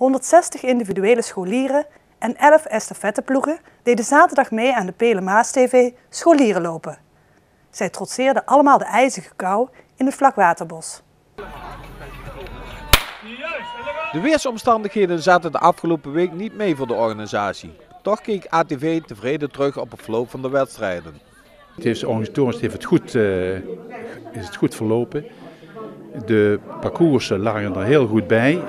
160 individuele scholieren en 11 estafetteploegen deden zaterdag mee aan de Pelemaas TV Scholierenlopen. Zij trotseerden allemaal de ijzige kou in het vlakwaterbos. De weersomstandigheden zaten de afgelopen week niet mee voor de organisatie. Toch keek ATV tevreden terug op het verloop van de wedstrijden. Organisatorisch is het goed verlopen. De parcoursen lagen er heel goed bij.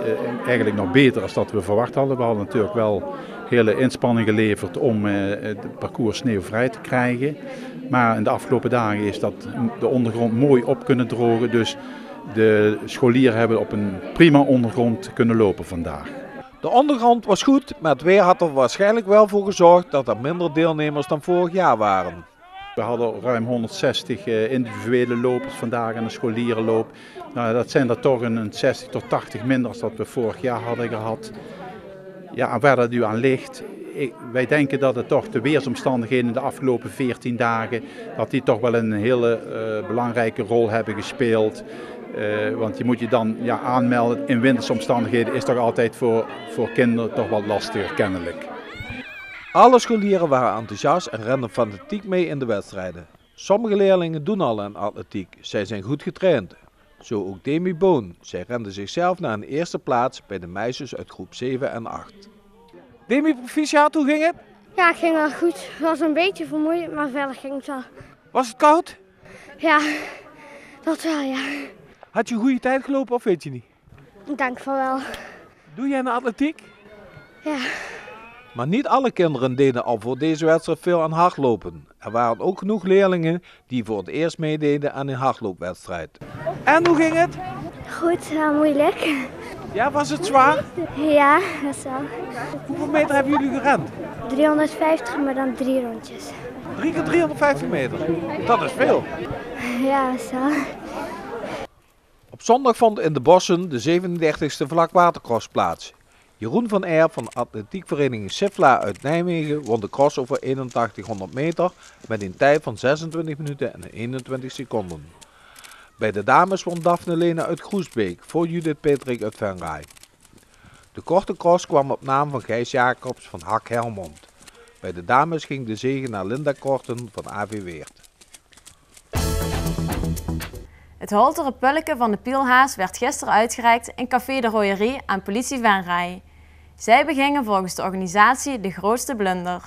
Eigenlijk nog beter dan dat we verwacht hadden. We hadden natuurlijk wel hele inspanning geleverd om het parcours sneeuwvrij te krijgen. Maar in de afgelopen dagen is dat de ondergrond mooi op kunnen drogen. Dus de scholieren hebben op een prima ondergrond kunnen lopen vandaag. De ondergrond was goed, maar het weer had er waarschijnlijk wel voor gezorgd dat er minder deelnemers dan vorig jaar waren. We hadden ruim 160 individuele lopers vandaag aan de scholierenloop. Nou, dat zijn er toch een 60 tot 80 minder dan dat we vorig jaar hadden gehad. Ja, en waar dat nu aan ligt, wij denken dat het toch de weersomstandigheden de afgelopen 14 dagen, dat die toch wel een hele belangrijke rol hebben gespeeld. Want je moet je dan aanmelden in wintersomstandigheden is toch altijd voor kinderen toch wat lastiger kennelijk. Alle scholieren waren enthousiast en renden fanatiek mee in de wedstrijden. Sommige leerlingen doen al aan atletiek, zij zijn goed getraind. Zo ook Demi Boon. Zij rende zichzelf naar een eerste plaats bij de meisjes uit groep 7 en 8. Demi, proficiat, hoe ging het? Ja, het ging wel goed. Het was een beetje vermoeiend, maar verder ging het wel. Was het koud? Ja, dat wel, ja. Had je een goede tijd gelopen of weet je niet? Ik denk van wel. Doe jij aan atletiek? Ja. Maar niet alle kinderen deden al voor deze wedstrijd veel aan hardlopen. Er waren ook genoeg leerlingen die voor het eerst meededen aan een hardloopwedstrijd. En hoe ging het? Goed, moeilijk. Ja, was het zwaar? Ja, dat is wel. Hoeveel meter hebben jullie gerend? 350, maar dan 3 rondjes. 3 keer 350 meter. Dat is veel. Ja, dat is wel. Op zondag vond in de bossen de 37e vlakwatercross plaats. Jeroen van Eyre van atletiekvereniging Sifla uit Nijmegen won de cross over 8100 meter met een tijd van 26 minuten en 21 seconden. Bij de dames won Daphne Lena uit Groesbeek voor Judith Petrik uit Venray. De korte cross kwam op naam van Gijs Jacobs van Hak Helmond. Bij de dames ging de zege naar Linda Korten van AV Weert. Het haltere pulleke van de Pielhaas werd gisteren uitgereikt in Café de Rooierie aan politie Venray. Zij begingen volgens de organisatie de grootste blunder.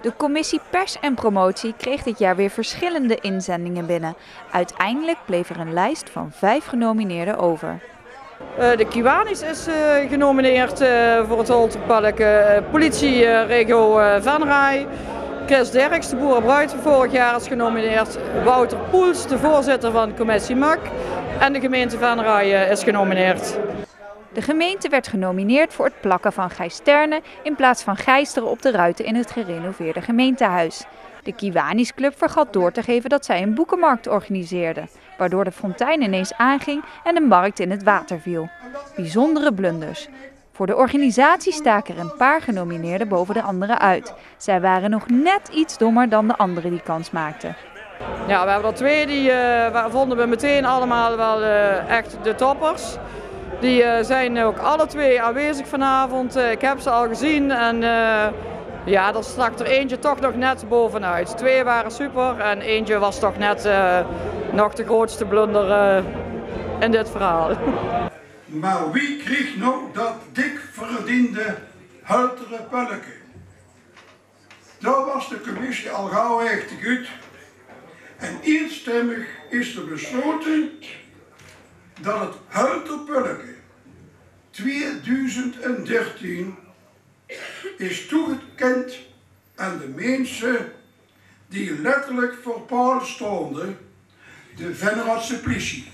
De commissie Pers en Promotie kreeg dit jaar weer verschillende inzendingen binnen. Uiteindelijk bleef er een lijst van 5 genomineerden over. De Kiwanis is genomineerd voor het halterpulleke. Politieregio Venray. Chris Derks, de boerenbruid van vorig jaar, is genomineerd. Wouter Poels, de voorzitter van de commissie MAK. En de gemeente Venray is genomineerd. De gemeente werd genomineerd voor het plakken van gijsternen in plaats van gijzeren op de ruiten in het gerenoveerde gemeentehuis. De Kiwanis Club vergat door te geven dat zij een boekenmarkt organiseerde, waardoor de fontein ineens aanging en de markt in het water viel. Bijzondere blunders. Voor de organisatie staken er een paar genomineerden boven de anderen uit. Zij waren nog net iets dommer dan de anderen die kans maakten. Ja, we hebben er 2 die vonden we meteen allemaal wel echt de toppers. Die zijn ook alle 2 aanwezig vanavond. Ik heb ze al gezien en ja, er stak er eentje toch nog net bovenuit. 2 waren super en eentje was toch net nog de grootste blunder in dit verhaal. Maar wie kreeg nou dat dik verdiende haltere pulleke? Daar was de commissie al gauw echt goed. En eenstemmig is er besloten dat het halterpulleke 2013 is toegekend aan de mensen die letterlijk voor paal stonden, de Venraadse politie.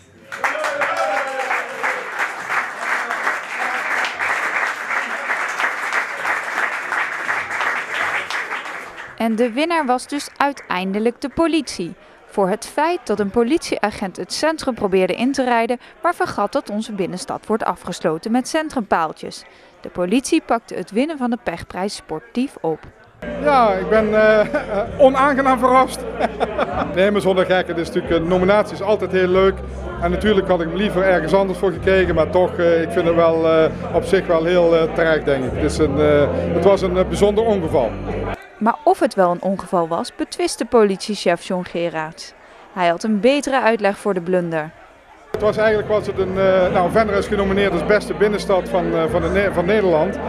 En de winnaar was dus uiteindelijk de politie. Voor het feit dat een politieagent het centrum probeerde in te rijden, maar vergat dat onze binnenstad wordt afgesloten met centrumpaaltjes. De politie pakte het winnen van de pechprijs sportief op. Ja, ik ben onaangenaam verrast. Nee, maar zonder gek. Het is natuurlijk, nominatie is altijd heel leuk. En natuurlijk had ik hem liever ergens anders voor gekregen. Maar toch, ik vind het wel op zich wel heel terecht, denk ik. Het was een bijzonder ongeval. Maar of het wel een ongeval was, betwiste politiechef John Gerards. Hij had een betere uitleg voor de blunder. Eigenlijk was het Venray is genomineerd als beste binnenstad van Nederland.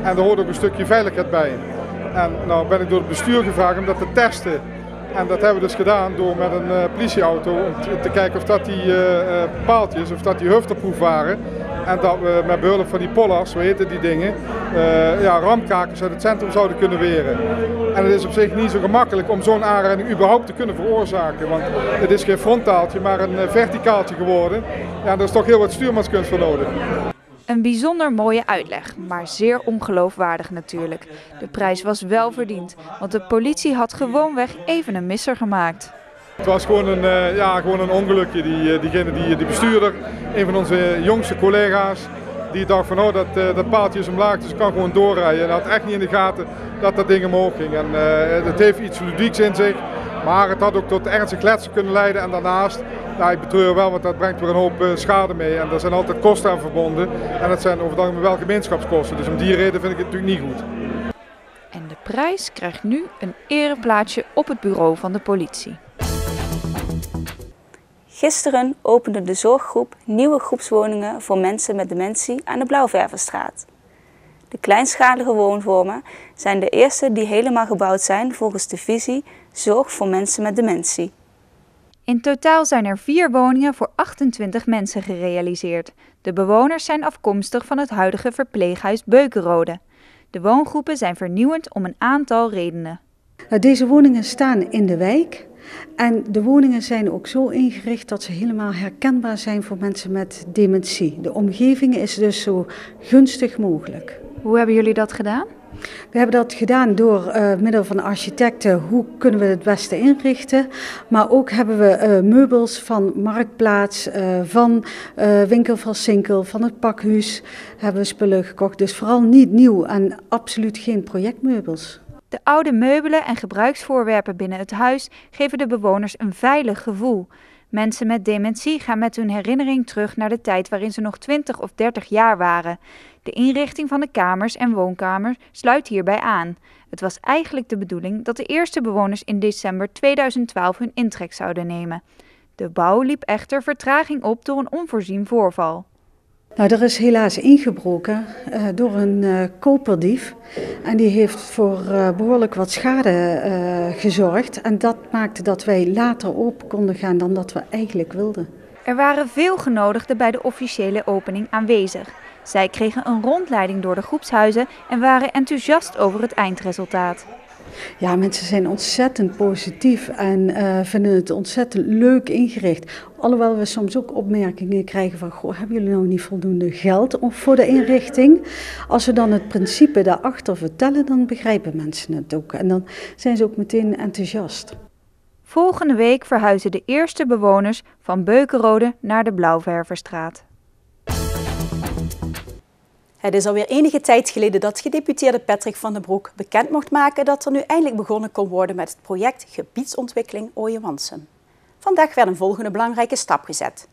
En er hoort ook een stukje veiligheid bij. En nou ben ik door het bestuur gevraagd om dat te testen. En dat hebben we dus gedaan door met een politieauto om te kijken of dat die paaltjes, of dat die hufterproof waren. En dat we met behulp van die pollars, hoe heten die dingen, ramkakers uit het centrum zouden kunnen weren. En het is op zich niet zo gemakkelijk om zo'n aanrijding überhaupt te kunnen veroorzaken. Want het is geen frontaaltje, maar een verticaaltje geworden. Ja, daar is toch heel wat stuurmanskunst voor nodig. Een bijzonder mooie uitleg, maar zeer ongeloofwaardig natuurlijk. De prijs was wel verdiend, want de politie had gewoonweg even een misser gemaakt. Het was gewoon een ongelukje. Die bestuurder, een van onze jongste collega's, die dacht van dat paaltje is omlaag, dus ik kan gewoon doorrijden. En had echt niet in de gaten dat dat ding omhoog ging. En het heeft iets ludieks in zich, maar het had ook tot ernstig letsel kunnen leiden. En daarnaast, ik betreur wel, want dat brengt weer een hoop schade mee. En daar zijn altijd kosten aan verbonden. En dat zijn over het algemeen wel gemeenschapskosten. Dus om die reden vind ik het natuurlijk niet goed. En de prijs krijgt nu een ereplaatsje op het bureau van de politie. Gisteren opende de zorggroep nieuwe groepswoningen voor mensen met dementie aan de Blauwvervenstraat. De kleinschalige woonvormen zijn de eerste die helemaal gebouwd zijn volgens de visie Zorg voor mensen met dementie. In totaal zijn er 4 woningen voor 28 mensen gerealiseerd. De bewoners zijn afkomstig van het huidige verpleeghuis Beukenrode. De woongroepen zijn vernieuwend om een aantal redenen. Deze woningen staan in de wijk en de woningen zijn ook zo ingericht dat ze helemaal herkenbaar zijn voor mensen met dementie. De omgeving is dus zo gunstig mogelijk. Hoe hebben jullie dat gedaan? We hebben dat gedaan door middel van architecten, hoe kunnen we het beste inrichten. Maar ook hebben we meubels van Marktplaats, van Winkel van Sinkel, van het Pakhuis hebben we spullen gekocht. Dus vooral niet nieuw en absoluut geen projectmeubels. De oude meubelen en gebruiksvoorwerpen binnen het huis geven de bewoners een veilig gevoel. Mensen met dementie gaan met hun herinnering terug naar de tijd waarin ze nog 20 of 30 jaar waren. De inrichting van de kamers en woonkamers sluit hierbij aan. Het was eigenlijk de bedoeling dat de eerste bewoners in december 2012 hun intrek zouden nemen. De bouw liep echter vertraging op door een onvoorzien voorval. Er is helaas ingebroken door een koperdief en die heeft voor behoorlijk wat schade gezorgd. En dat maakte dat wij later open konden gaan dan dat we eigenlijk wilden. Er waren veel genodigden bij de officiële opening aanwezig. Zij kregen een rondleiding door de groepshuizen en waren enthousiast over het eindresultaat. Ja, mensen zijn ontzettend positief en vinden het ontzettend leuk ingericht. Alhoewel we soms ook opmerkingen krijgen van, goh, hebben jullie nou niet voldoende geld voor de inrichting? Als we dan het principe daarachter vertellen, dan begrijpen mensen het ook. En dan zijn ze ook meteen enthousiast. Volgende week verhuizen de eerste bewoners van Beukenrode naar de Blauwvervenstraat. Het is alweer enige tijd geleden dat gedeputeerde Patrick van den Broek bekend mocht maken dat er nu eindelijk begonnen kon worden met het project Gebiedsontwikkeling Ooijen-Wansum. Vandaag werd een volgende belangrijke stap gezet.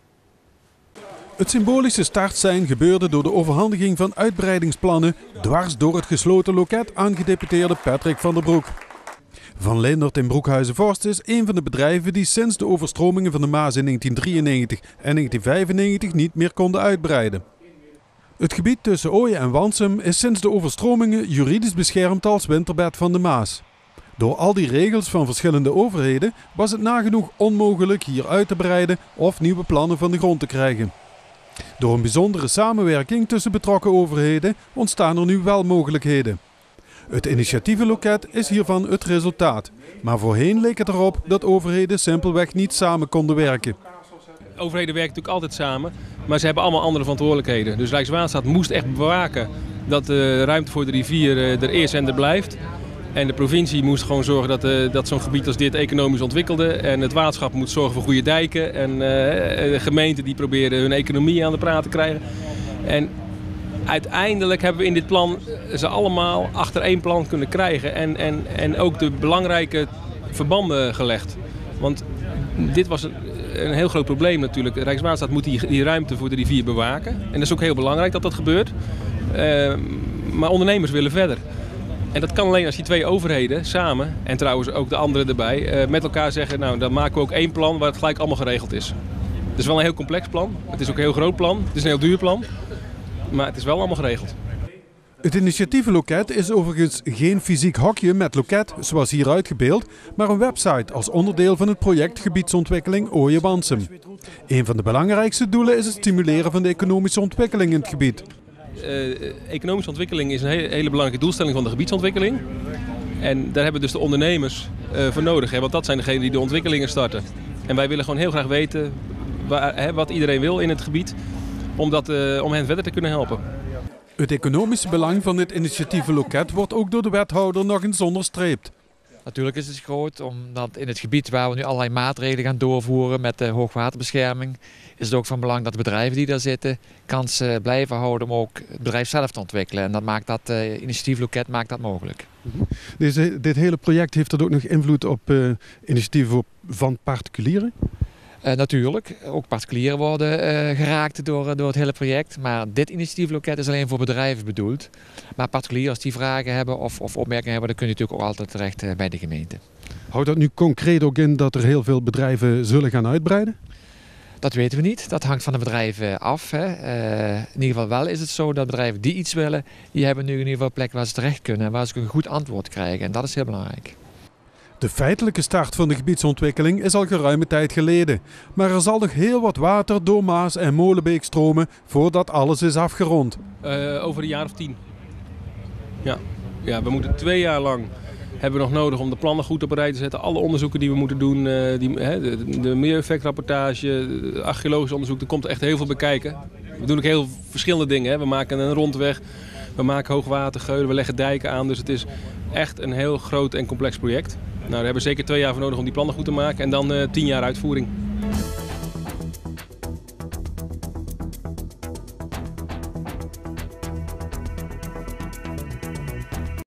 Het symbolische startsein gebeurde door de overhandiging van uitbreidingsplannen dwars door het gesloten loket aan gedeputeerde Patrick van den Broek. Van Leendert in Broekhuizen-Vorst is een van de bedrijven die sinds de overstromingen van de Maas in 1993 en 1995 niet meer konden uitbreiden. Het gebied tussen Ooijen en Wansum is sinds de overstromingen juridisch beschermd als winterbed van de Maas. Door al die regels van verschillende overheden was het nagenoeg onmogelijk hier uit te breiden of nieuwe plannen van de grond te krijgen. Door een bijzondere samenwerking tussen betrokken overheden ontstaan er nu wel mogelijkheden. Het initiatievenloket is hiervan het resultaat, maar voorheen leek het erop dat overheden simpelweg niet samen konden werken. Overheden werken natuurlijk altijd samen, maar ze hebben allemaal andere verantwoordelijkheden. Dus Rijkswaterstaat moest echt bewaken dat de ruimte voor de rivier er is en er blijft. En de provincie moest gewoon zorgen dat zo'n gebied als dit economisch ontwikkelde. En het waterschap moet zorgen voor goede dijken. En de gemeenten die proberen hun economie aan de praat te krijgen. En uiteindelijk hebben we in dit plan ze allemaal achter één plan kunnen krijgen en ook de belangrijke verbanden gelegd. Want dit was een heel groot probleem natuurlijk. Rijkswaterstaat moet die ruimte voor de rivier bewaken. En dat is ook heel belangrijk dat dat gebeurt. Maar ondernemers willen verder. En dat kan alleen als die twee overheden samen, en trouwens ook de anderen erbij, met elkaar zeggen, nou dan maken we ook één plan waar het gelijk allemaal geregeld is. Het is wel een heel complex plan. Het is ook een heel groot plan. Het is een heel duur plan. Maar het is wel allemaal geregeld. Het initiatievenloket is overigens geen fysiek hokje met loket, zoals hier uitgebeeld, maar een website als onderdeel van het project Gebiedsontwikkeling Ooije-Wansum. Een van de belangrijkste doelen is het stimuleren van de economische ontwikkeling in het gebied. Economische ontwikkeling is een hele belangrijke doelstelling van de gebiedsontwikkeling. En daar hebben we dus de ondernemers voor nodig, hè, want dat zijn degenen die de ontwikkelingen starten. En wij willen gewoon heel graag weten wat iedereen wil in het gebied, om hen verder te kunnen helpen. Het economische belang van dit initiatievenloket wordt ook door de wethouder nog eens onderstreept. Natuurlijk is het groot, omdat in het gebied waar we nu allerlei maatregelen gaan doorvoeren met de hoogwaterbescherming, is het ook van belang dat de bedrijven die daar zitten kans blijven houden om ook het bedrijf zelf te ontwikkelen. En dat maakt dat initiatiefloket maakt dat mogelijk. Dit hele project heeft er ook nog invloed op initiatieven van particulieren? Natuurlijk, ook particulieren worden geraakt door het hele project. Maar dit initiatiefloket is alleen voor bedrijven bedoeld. Maar particulieren, als die vragen hebben of opmerkingen hebben, dan kun je natuurlijk ook altijd terecht bij de gemeente. Houdt dat nu concreet ook in dat er heel veel bedrijven zullen gaan uitbreiden? Dat weten we niet. Dat hangt van de bedrijven af. Hè. In ieder geval wel is het zo dat bedrijven die iets willen, die hebben nu in ieder geval een plek waar ze terecht kunnen en waar ze een goed antwoord krijgen. En dat is heel belangrijk. De feitelijke start van de gebiedsontwikkeling is al geruime tijd geleden. Maar er zal nog heel wat water door Maas en Molenbeek stromen voordat alles is afgerond. Over een jaar of 10. Ja, we moeten 2 jaar lang hebben we nog nodig om de plannen goed op een rij te zetten. Alle onderzoeken die we moeten doen, de milieueffectrapportage, de archeologisch onderzoek, er komt echt heel veel bij kijken. We doen ook heel verschillende dingen. Hè. We maken een rondweg, we maken hoogwatergeulen, we leggen dijken aan. Dus het is echt een heel groot en complex project. Nou, daar hebben we zeker 2 jaar voor nodig om die plannen goed te maken en dan 10 jaar uitvoering.